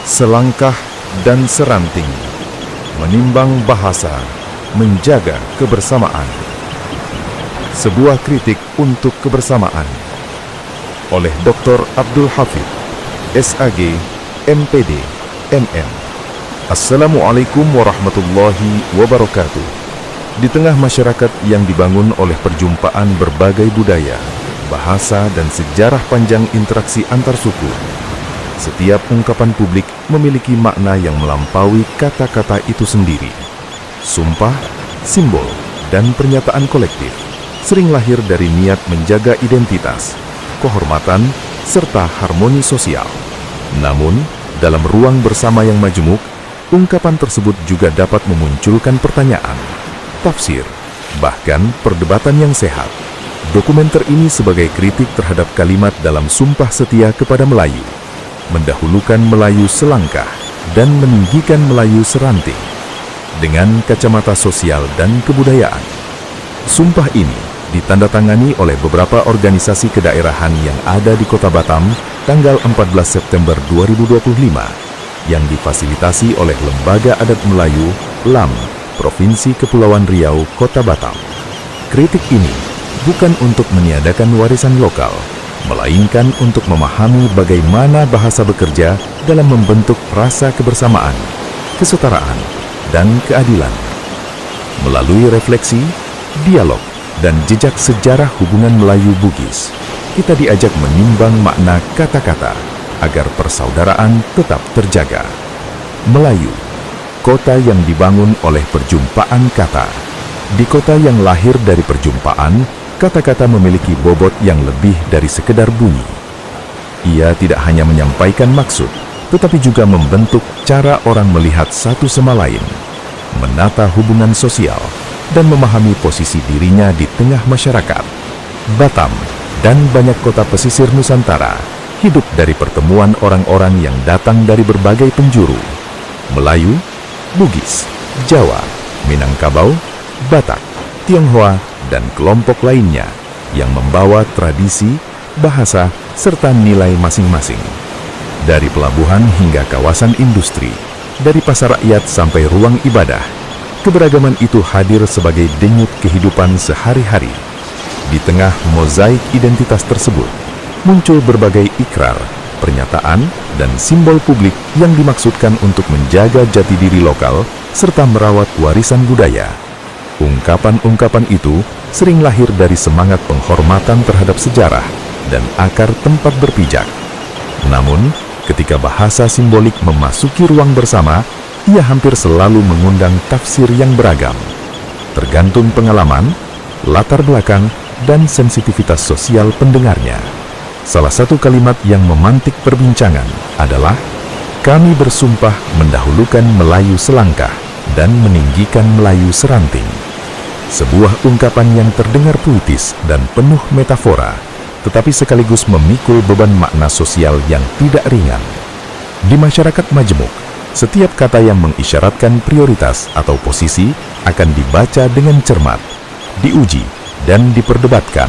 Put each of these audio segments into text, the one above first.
selangkah dan seranting, menimbang bahasa, menjaga kebersamaan. Sebuah kritik untuk kebersamaan oleh Dr. Abdul Hafid, SAG, MPD, MM. Assalamualaikum warahmatullahi wabarakatuh. Di tengah masyarakat yang dibangun oleh perjumpaan berbagai budaya, bahasa, dan sejarah panjang interaksi antar suku, setiap ungkapan publik memiliki makna yang melampaui kata-kata itu sendiri. Sumpah, simbol, dan pernyataan kolektif sering lahir dari niat menjaga identitas, kehormatan, serta harmoni sosial. Namun, dalam ruang bersama yang majemuk, ungkapan tersebut juga dapat memunculkan pertanyaan, tafsir, bahkan perdebatan yang sehat. Dokumenter ini sebagai kritik terhadap kalimat dalam Sumpah Setia kepada Melayu, mendahulukan Melayu selangkah dan meninggikan Melayu seranting. Dengan kacamata sosial dan kebudayaan, sumpah ini ditandatangani oleh beberapa organisasi kedaerahan yang ada di Kota Batam tanggal 14 September 2025 yang difasilitasi oleh Lembaga Adat Melayu LAM Provinsi Kepulauan Riau, Kota Batam. Kritik ini bukan untuk meniadakan warisan lokal, melainkan untuk memahami bagaimana bahasa bekerja dalam membentuk rasa kebersamaan, kesetaraan, dan keadilan. Melalui refleksi, dialog, dan jejak sejarah hubungan Melayu-Bugis, kita diajak menimbang makna kata-kata agar persaudaraan tetap terjaga. Melayu, kota yang dibangun oleh perjumpaan kata. Di kota yang lahir dari perjumpaan, kata-kata memiliki bobot yang lebih dari sekedar bunyi. Ia tidak hanya menyampaikan maksud, tetapi juga membentuk cara orang melihat satu sama lain, menata hubungan sosial, dan memahami posisi dirinya di tengah masyarakat. Batam dan banyak kota pesisir Nusantara hidup dari pertemuan orang-orang yang datang dari berbagai penjuru. Melayu, Bugis, Jawa, Minangkabau, Batak, Tionghoa, dan kelompok lainnya yang membawa tradisi, bahasa, serta nilai masing-masing. Dari pelabuhan hingga kawasan industri, dari pasar rakyat sampai ruang ibadah, keberagaman itu hadir sebagai denyut kehidupan sehari-hari. Di tengah mozaik identitas tersebut, muncul berbagai ikrar, pernyataan, dan simbol publik yang dimaksudkan untuk menjaga jati diri lokal serta merawat warisan budaya. Ungkapan-ungkapan itu sering lahir dari semangat penghormatan terhadap sejarah dan akar tempat berpijak. Namun, ketika bahasa simbolik memasuki ruang bersama, ia hampir selalu mengundang tafsir yang beragam. Tergantung pengalaman, latar belakang, dan sensitivitas sosial pendengarnya. Salah satu kalimat yang memantik perbincangan adalah, "Kami bersumpah mendahulukan Melayu selangkah dan meninggikan Melayu seranting." Sebuah ungkapan yang terdengar puitis dan penuh metafora, tetapi sekaligus memikul beban makna sosial yang tidak ringan. Di masyarakat majemuk, setiap kata yang mengisyaratkan prioritas atau posisi akan dibaca dengan cermat, diuji, dan diperdebatkan.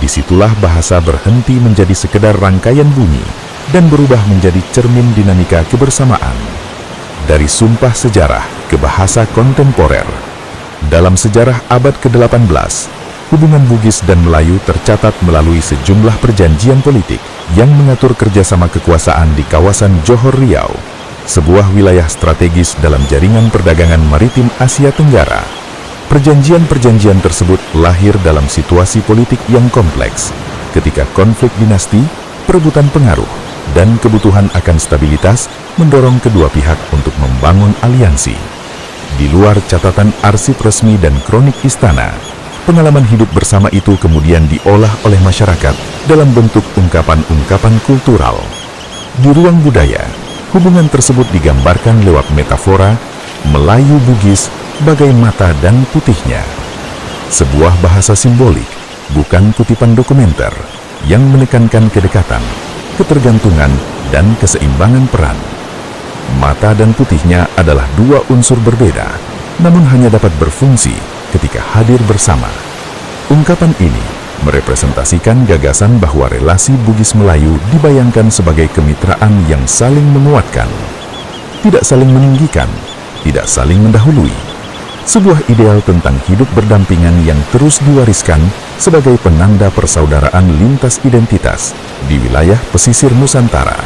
Disitulah bahasa berhenti menjadi sekedar rangkaian bunyi dan berubah menjadi cermin dinamika kebersamaan. Dari sumpah sejarah ke bahasa kontemporer, dalam sejarah abad ke-18, hubungan Bugis dan Melayu tercatat melalui sejumlah perjanjian politik yang mengatur kerjasama kekuasaan di kawasan Johor Riau, sebuah wilayah strategis dalam jaringan perdagangan maritim Asia Tenggara. Perjanjian-perjanjian tersebut lahir dalam situasi politik yang kompleks, ketika konflik dinasti, perebutan pengaruh, dan kebutuhan akan stabilitas mendorong kedua pihak untuk membangun aliansi. Di luar catatan arsip resmi dan kronik istana, pengalaman hidup bersama itu kemudian diolah oleh masyarakat dalam bentuk ungkapan-ungkapan kultural. Di ruang budaya, hubungan tersebut digambarkan lewat metafora Melayu Bugis bagai mata dan putihnya. Sebuah bahasa simbolik, bukan kutipan dokumenter, yang menekankan kedekatan, ketergantungan, dan keseimbangan peran. Mata dan putihnya adalah dua unsur berbeda, namun hanya dapat berfungsi ketika hadir bersama. Ungkapan ini merepresentasikan gagasan bahwa relasi Bugis Melayu dibayangkan sebagai kemitraan yang saling menguatkan, tidak saling meninggikan, tidak saling mendahului. Sebuah ideal tentang hidup berdampingan yang terus diwariskan sebagai penanda persaudaraan lintas identitas di wilayah pesisir Nusantara.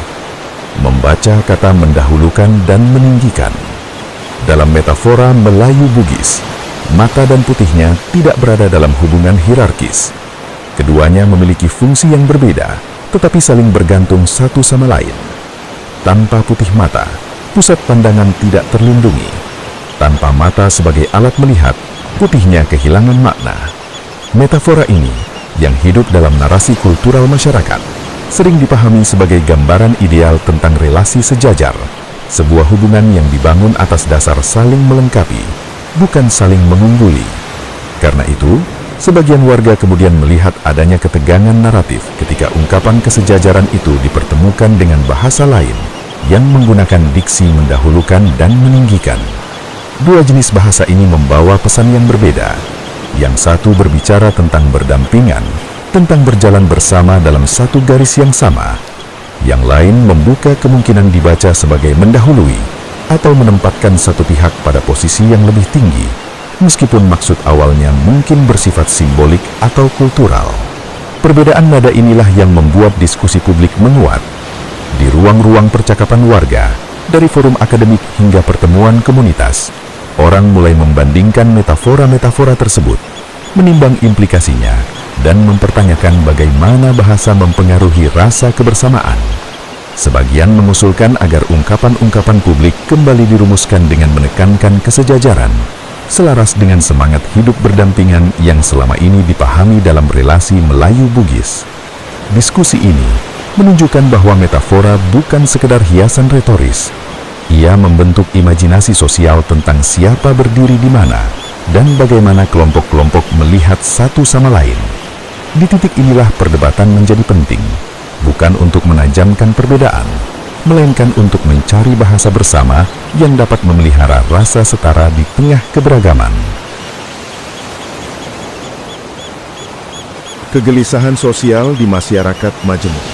Membaca kata mendahulukan dan meninggikan. Dalam metafora Melayu Bugis, mata dan putihnya tidak berada dalam hubungan hierarkis. Keduanya memiliki fungsi yang berbeda, tetapi saling bergantung satu sama lain. Tanpa putih mata, pusat pandangan tidak terlindungi. Tanpa mata sebagai alat melihat, putihnya kehilangan makna. Metafora ini, yang hidup dalam narasi kultural masyarakat, sering dipahami sebagai gambaran ideal tentang relasi sejajar, sebuah hubungan yang dibangun atas dasar saling melengkapi, bukan saling mengungguli. Karena itu, sebagian warga kemudian melihat adanya ketegangan naratif ketika ungkapan kesejajaran itu dipertemukan dengan bahasa lain yang menggunakan diksi mendahulukan dan meninggikan. Dua jenis bahasa ini membawa pesan yang berbeda. Yang satu berbicara tentang berdampingan, tentang berjalan bersama dalam satu garis yang sama. Yang lain membuka kemungkinan dibaca sebagai mendahului atau menempatkan satu pihak pada posisi yang lebih tinggi, meskipun maksud awalnya mungkin bersifat simbolik atau kultural. Perbedaan nada inilah yang membuat diskusi publik menguat. Di ruang-ruang percakapan warga, dari forum akademik hingga pertemuan komunitas, orang mulai membandingkan metafora-metafora tersebut, menimbang implikasinya, dan mempertanyakan bagaimana bahasa mempengaruhi rasa kebersamaan. Sebagian mengusulkan agar ungkapan-ungkapan publik kembali dirumuskan dengan menekankan kesejajaran, selaras dengan semangat hidup berdampingan yang selama ini dipahami dalam relasi Melayu Bugis. Diskusi ini menunjukkan bahwa metafora bukan sekedar hiasan retoris. Ia membentuk imajinasi sosial tentang siapa berdiri di mana dan bagaimana kelompok-kelompok melihat satu sama lain. Di titik inilah perdebatan menjadi penting, bukan untuk menajamkan perbedaan, melainkan untuk mencari bahasa bersama yang dapat memelihara rasa setara di tengah keberagaman. Kegelisahan sosial di masyarakat Majemuk.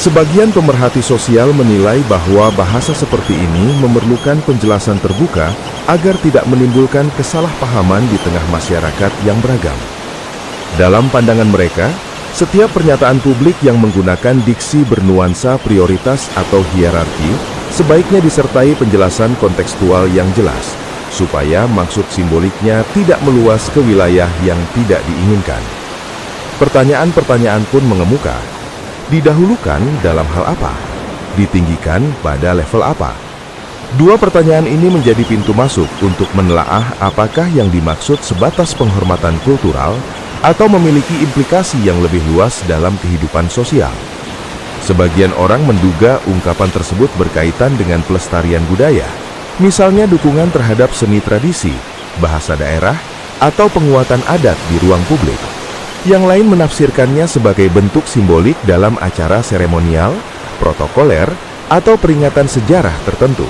Sebagian pemerhati sosial menilai bahwa bahasa seperti ini memerlukan penjelasan terbuka agar tidak menimbulkan kesalahpahaman di tengah masyarakat yang beragam. Dalam pandangan mereka, setiap pernyataan publik yang menggunakan diksi bernuansa prioritas atau hierarki sebaiknya disertai penjelasan kontekstual yang jelas, supaya maksud simboliknya tidak meluas ke wilayah yang tidak diinginkan. Pertanyaan-pertanyaan pun mengemuka. Didahulukan dalam hal apa? Ditinggikan pada level apa? Dua pertanyaan ini menjadi pintu masuk untuk menelaah apakah yang dimaksud sebatas penghormatan kultural atau memiliki implikasi yang lebih luas dalam kehidupan sosial. Sebagian orang menduga ungkapan tersebut berkaitan dengan pelestarian budaya, misalnya dukungan terhadap seni tradisi, bahasa daerah, atau penguatan adat di ruang publik. Yang lain menafsirkannya sebagai bentuk simbolik dalam acara seremonial, protokoler, atau peringatan sejarah tertentu.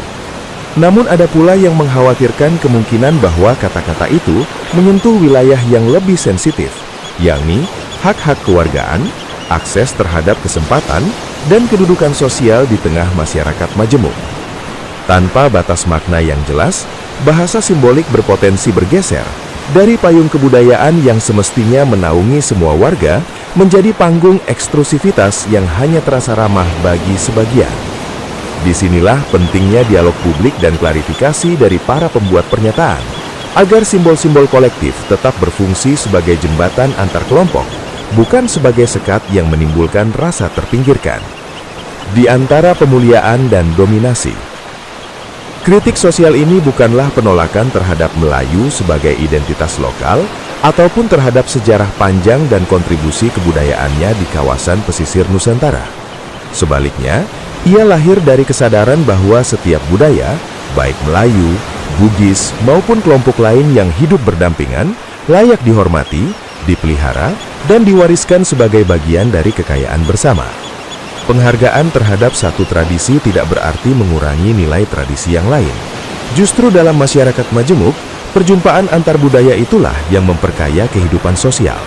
Namun ada pula yang mengkhawatirkan kemungkinan bahwa kata-kata itu menyentuh wilayah yang lebih sensitif, yakni hak-hak kewargaan, akses terhadap kesempatan, dan kedudukan sosial di tengah masyarakat majemuk. Tanpa batas makna yang jelas, bahasa simbolik berpotensi bergeser dari payung kebudayaan yang semestinya menaungi semua warga menjadi panggung eksklusivitas yang hanya terasa ramah bagi sebagian. Disinilah pentingnya dialog publik dan klarifikasi dari para pembuat pernyataan, agar simbol-simbol kolektif tetap berfungsi sebagai jembatan antar kelompok, bukan sebagai sekat yang menimbulkan rasa terpinggirkan. Di antara pemuliaan dan dominasi, kritik sosial ini bukanlah penolakan terhadap Melayu sebagai identitas lokal ataupun terhadap sejarah panjang dan kontribusi kebudayaannya di kawasan pesisir Nusantara. Sebaliknya, ia lahir dari kesadaran bahwa setiap budaya, baik Melayu, Bugis, maupun kelompok lain yang hidup berdampingan, layak dihormati, dipelihara, dan diwariskan sebagai bagian dari kekayaan bersama. Penghargaan terhadap satu tradisi tidak berarti mengurangi nilai tradisi yang lain. Justru dalam masyarakat majemuk, perjumpaan antar budaya itulah yang memperkaya kehidupan sosial.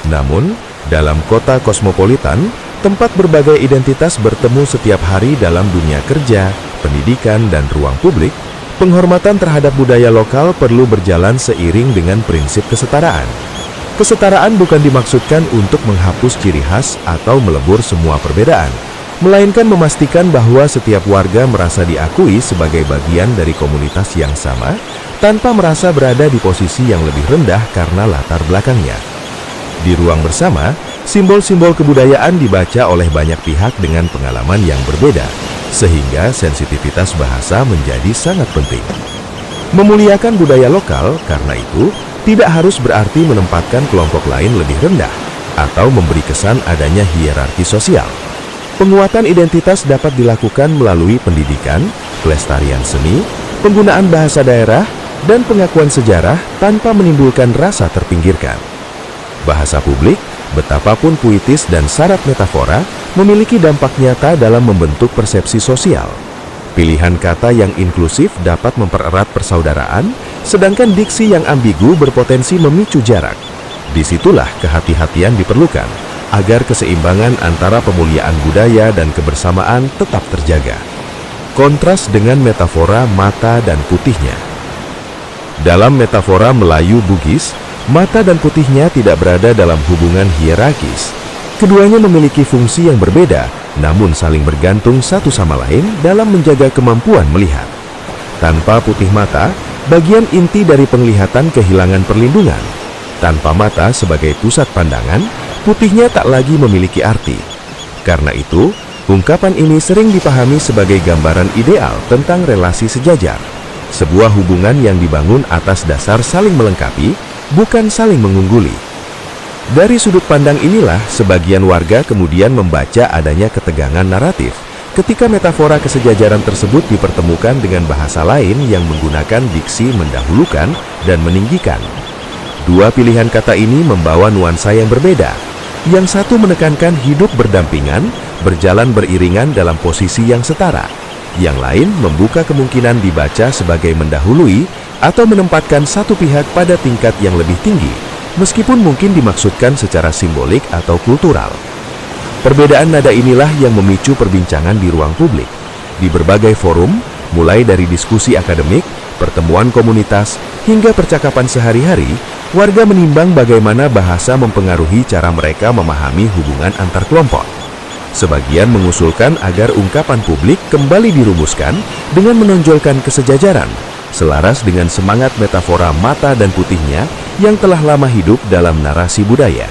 Namun, dalam kota kosmopolitan, tempat berbagai identitas bertemu setiap hari dalam dunia kerja, pendidikan, dan ruang publik, penghormatan terhadap budaya lokal perlu berjalan seiring dengan prinsip kesetaraan. Kesetaraan bukan dimaksudkan untuk menghapus ciri khas atau melebur semua perbedaan, melainkan memastikan bahwa setiap warga merasa diakui sebagai bagian dari komunitas yang sama, tanpa merasa berada di posisi yang lebih rendah karena latar belakangnya. Di ruang bersama, simbol-simbol kebudayaan dibaca oleh banyak pihak dengan pengalaman yang berbeda, sehingga sensitivitas bahasa menjadi sangat penting. Memuliakan budaya lokal, karena itu, tidak harus berarti menempatkan kelompok lain lebih rendah, atau memberi kesan adanya hierarki sosial. Penguatan identitas dapat dilakukan melalui pendidikan, pelestarian seni, penggunaan bahasa daerah, dan pengakuan sejarah tanpa menimbulkan rasa terpinggirkan. Bahasa publik, betapapun puitis dan syarat metafora, memiliki dampak nyata dalam membentuk persepsi sosial. Pilihan kata yang inklusif dapat mempererat persaudaraan, sedangkan diksi yang ambigu berpotensi memicu jarak. Disitulah kehati-hatian diperlukan, agar keseimbangan antara pemuliaan budaya dan kebersamaan tetap terjaga. Kontras dengan metafora mata dan putihnya. Dalam metafora Melayu Bugis, mata dan putihnya tidak berada dalam hubungan hierarkis. Keduanya memiliki fungsi yang berbeda, namun saling bergantung satu sama lain dalam menjaga kemampuan melihat. Tanpa putih mata, bagian inti dari penglihatan kehilangan perlindungan. Tanpa mata sebagai pusat pandangan, putihnya tak lagi memiliki arti. Karena itu, ungkapan ini sering dipahami sebagai gambaran ideal tentang relasi sejajar. Sebuah hubungan yang dibangun atas dasar saling melengkapi, bukan saling mengungguli. Dari sudut pandang inilah, sebagian warga kemudian membaca adanya ketegangan naratif ketika metafora kesejajaran tersebut dipertemukan dengan bahasa lain yang menggunakan diksi mendahulukan dan meninggikan. Dua pilihan kata ini membawa nuansa yang berbeda. Yang satu menekankan hidup berdampingan, berjalan beriringan dalam posisi yang setara. Yang lain membuka kemungkinan dibaca sebagai mendahului atau menempatkan satu pihak pada tingkat yang lebih tinggi, meskipun mungkin dimaksudkan secara simbolik atau kultural. Perbedaan nada inilah yang memicu perbincangan di ruang publik. Di berbagai forum, mulai dari diskusi akademik, pertemuan komunitas, hingga percakapan sehari-hari, warga menimbang bagaimana bahasa mempengaruhi cara mereka memahami hubungan antar kelompok. Sebagian mengusulkan agar ungkapan publik kembali dirumuskan dengan menonjolkan kesejajaran, selaras dengan semangat metafora mata dan putihnya yang telah lama hidup dalam narasi budaya.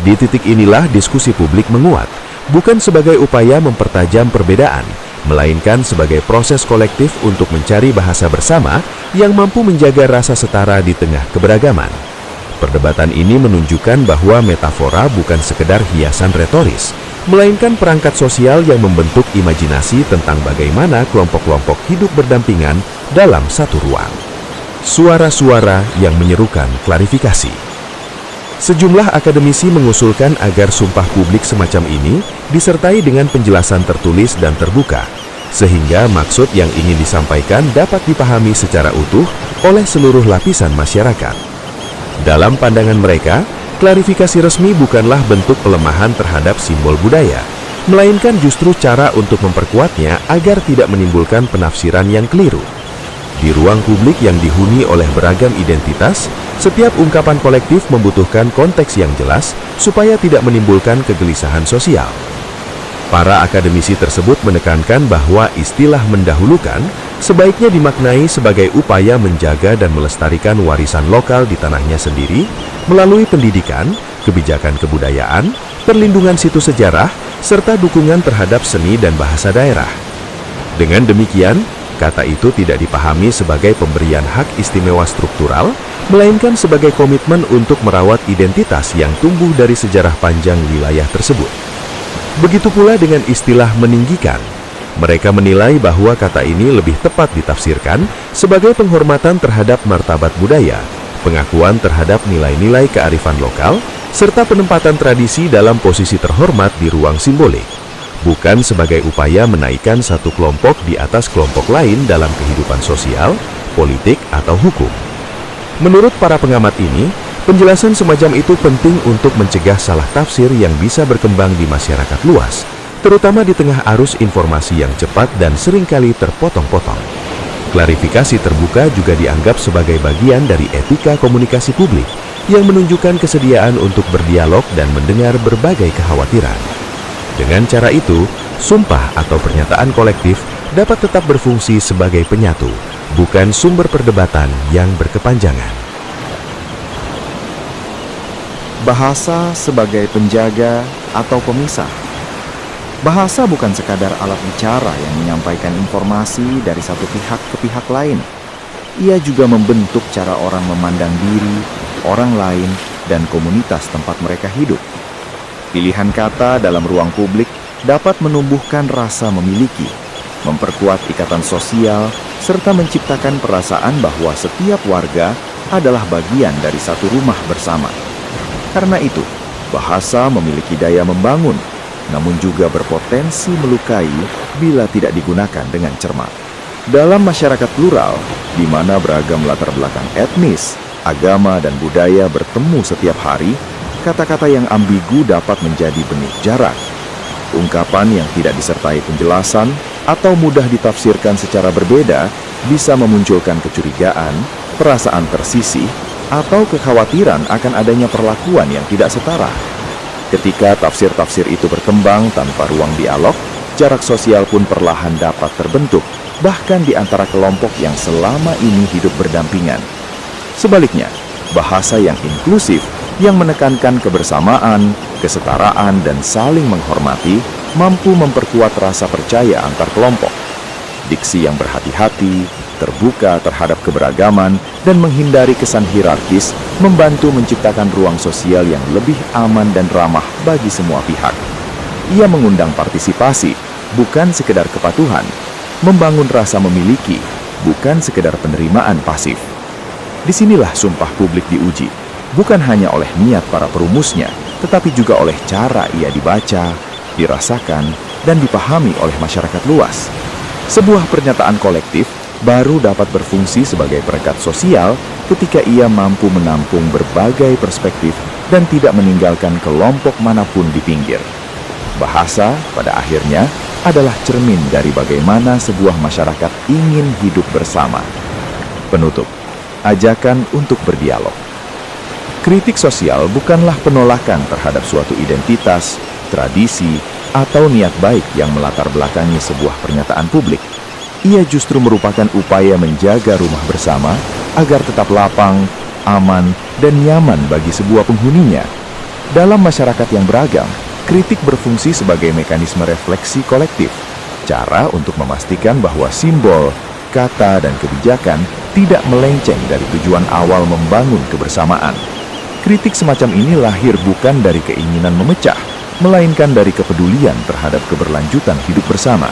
Di titik inilah diskusi publik menguat, bukan sebagai upaya mempertajam perbedaan, melainkan sebagai proses kolektif untuk mencari bahasa bersama yang mampu menjaga rasa setara di tengah keberagaman. Perdebatan ini menunjukkan bahwa metafora bukan sekedar hiasan retoris, melainkan perangkat sosial yang membentuk imajinasi tentang bagaimana kelompok-kelompok hidup berdampingan dalam satu ruang. Suara-suara yang menyerukan klarifikasi. Sejumlah akademisi mengusulkan agar sumpah publik semacam ini disertai dengan penjelasan tertulis dan terbuka, sehingga maksud yang ingin disampaikan dapat dipahami secara utuh oleh seluruh lapisan masyarakat. Dalam pandangan mereka, klarifikasi resmi bukanlah bentuk pelemahan terhadap simbol budaya, melainkan justru cara untuk memperkuatnya agar tidak menimbulkan penafsiran yang keliru. Di ruang publik yang dihuni oleh beragam identitas, setiap ungkapan kolektif membutuhkan konteks yang jelas supaya tidak menimbulkan kegelisahan sosial. Para akademisi tersebut menekankan bahwa istilah mendahulukan sebaiknya dimaknai sebagai upaya menjaga dan melestarikan warisan lokal di tanahnya sendiri melalui pendidikan, kebijakan kebudayaan, perlindungan situs sejarah, serta dukungan terhadap seni dan bahasa daerah. Dengan demikian, kata itu tidak dipahami sebagai pemberian hak istimewa struktural, melainkan sebagai komitmen untuk merawat identitas yang tumbuh dari sejarah panjang wilayah tersebut. Begitu pula dengan istilah meninggikan. Mereka menilai bahwa kata ini lebih tepat ditafsirkan sebagai penghormatan terhadap martabat budaya, pengakuan terhadap nilai-nilai kearifan lokal, serta penempatan tradisi dalam posisi terhormat di ruang simbolik, bukan sebagai upaya menaikkan satu kelompok di atas kelompok lain dalam kehidupan sosial, politik, atau hukum. Menurut para pengamat ini, Penjelasan semacam itu penting untuk mencegah salah tafsir yang bisa berkembang di masyarakat luas, terutama di tengah arus informasi yang cepat dan seringkali terpotong-potong. Klarifikasi terbuka juga dianggap sebagai bagian dari etika komunikasi publik yang menunjukkan kesediaan untuk berdialog dan mendengar berbagai kekhawatiran. Dengan cara itu, sumpah atau pernyataan kolektif dapat tetap berfungsi sebagai penyatu, bukan sumber perdebatan yang berkepanjangan. Bahasa sebagai penjaga atau pemisah. Bahasa bukan sekadar alat bicara yang menyampaikan informasi dari satu pihak ke pihak lain. Ia juga membentuk cara orang memandang diri, orang lain, dan komunitas tempat mereka hidup. Pilihan kata dalam ruang publik dapat menumbuhkan rasa memiliki, memperkuat ikatan sosial, serta menciptakan perasaan bahwa setiap warga adalah bagian dari satu rumah bersama. Karena itu, bahasa memiliki daya membangun, namun juga berpotensi melukai bila tidak digunakan dengan cermat. Dalam masyarakat plural, di mana beragam latar belakang etnis, agama, dan budaya bertemu setiap hari, kata-kata yang ambigu dapat menjadi benih jarak. Ungkapan yang tidak disertai penjelasan atau mudah ditafsirkan secara berbeda bisa memunculkan kecurigaan, perasaan tersisih, atau kekhawatiran akan adanya perlakuan yang tidak setara. Ketika tafsir-tafsir itu berkembang tanpa ruang dialog, jarak sosial pun perlahan dapat terbentuk, bahkan di antara kelompok yang selama ini hidup berdampingan. Sebaliknya, bahasa yang inklusif, yang menekankan kebersamaan, kesetaraan, dan saling menghormati, mampu memperkuat rasa percaya antar kelompok. Diksi yang berhati-hati, terbuka terhadap keberagaman, dan menghindari kesan hierarkis membantu menciptakan ruang sosial yang lebih aman dan ramah bagi semua pihak. Ia mengundang partisipasi, bukan sekedar kepatuhan, membangun rasa memiliki, bukan sekedar penerimaan pasif. Disinilah sumpah publik diuji, bukan hanya oleh niat para perumusnya, tetapi juga oleh cara ia dibaca, dirasakan, dan dipahami oleh masyarakat luas. Sebuah pernyataan kolektif baru dapat berfungsi sebagai perekat sosial ketika ia mampu menampung berbagai perspektif dan tidak meninggalkan kelompok manapun di pinggir. Bahasa, pada akhirnya, adalah cermin dari bagaimana sebuah masyarakat ingin hidup bersama. Penutup, ajakan untuk berdialog. Kritik sosial bukanlah penolakan terhadap suatu identitas, tradisi, atau niat baik yang melatar belakangi sebuah pernyataan publik. Ia justru merupakan upaya menjaga rumah bersama agar tetap lapang, aman, dan nyaman bagi sebuah penghuninya. Dalam masyarakat yang beragam, kritik berfungsi sebagai mekanisme refleksi kolektif, cara untuk memastikan bahwa simbol, kata, dan kebijakan tidak melenceng dari tujuan awal membangun kebersamaan. Kritik semacam ini lahir bukan dari keinginan memecah, melainkan dari kepedulian terhadap keberlanjutan hidup bersama.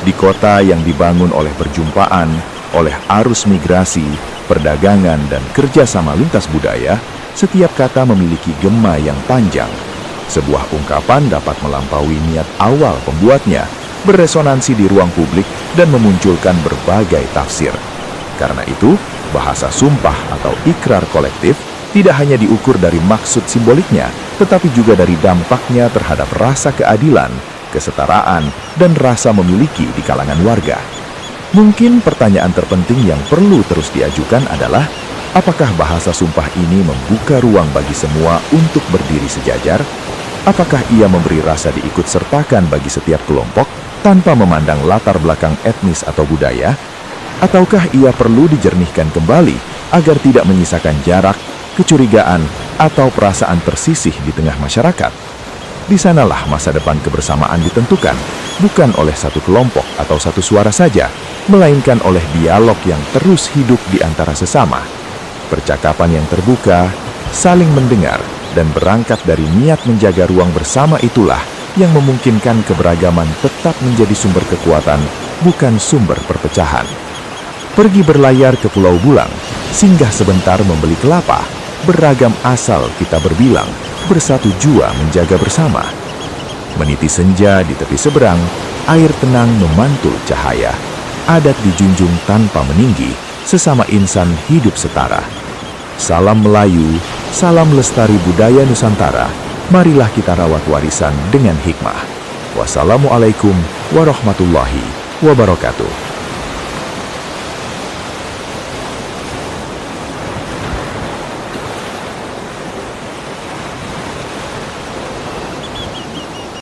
Di kota yang dibangun oleh perjumpaan, oleh arus migrasi, perdagangan, dan kerjasama lintas budaya, setiap kata memiliki gema yang panjang. Sebuah ungkapan dapat melampaui niat awal pembuatnya, beresonansi di ruang publik, dan memunculkan berbagai tafsir. Karena itu, bahasa sumpah atau ikrar kolektif tidak hanya diukur dari maksud simboliknya, tetapi juga dari dampaknya terhadap rasa keadilan, kesetaraan, dan rasa memiliki di kalangan warga. Mungkin pertanyaan terpenting yang perlu terus diajukan adalah, apakah bahasa sumpah ini membuka ruang bagi semua untuk berdiri sejajar? Apakah ia memberi rasa diikutsertakan bagi setiap kelompok tanpa memandang latar belakang etnis atau budaya? Ataukah ia perlu dijernihkan kembali agar tidak menyisakan jarak, kecurigaan, atau perasaan tersisih di tengah masyarakat? Di sanalah masa depan kebersamaan ditentukan, bukan oleh satu kelompok atau satu suara saja, melainkan oleh dialog yang terus hidup di antara sesama. Percakapan yang terbuka, saling mendengar, dan berangkat dari niat menjaga ruang bersama itulah yang memungkinkan keberagaman tetap menjadi sumber kekuatan, bukan sumber perpecahan. Pergi berlayar ke Pulau Bulang, singgah sebentar membeli kelapa, beragam asal kita berbilang, bersatu jua menjaga bersama. Meniti senja di tepi seberang, air tenang memantul cahaya. Adat dijunjung tanpa meninggi, sesama insan hidup setara. Salam Melayu, salam lestari budaya Nusantara. Marilah kita rawat warisan dengan hikmah. Wassalamualaikum warahmatullahi wabarakatuh.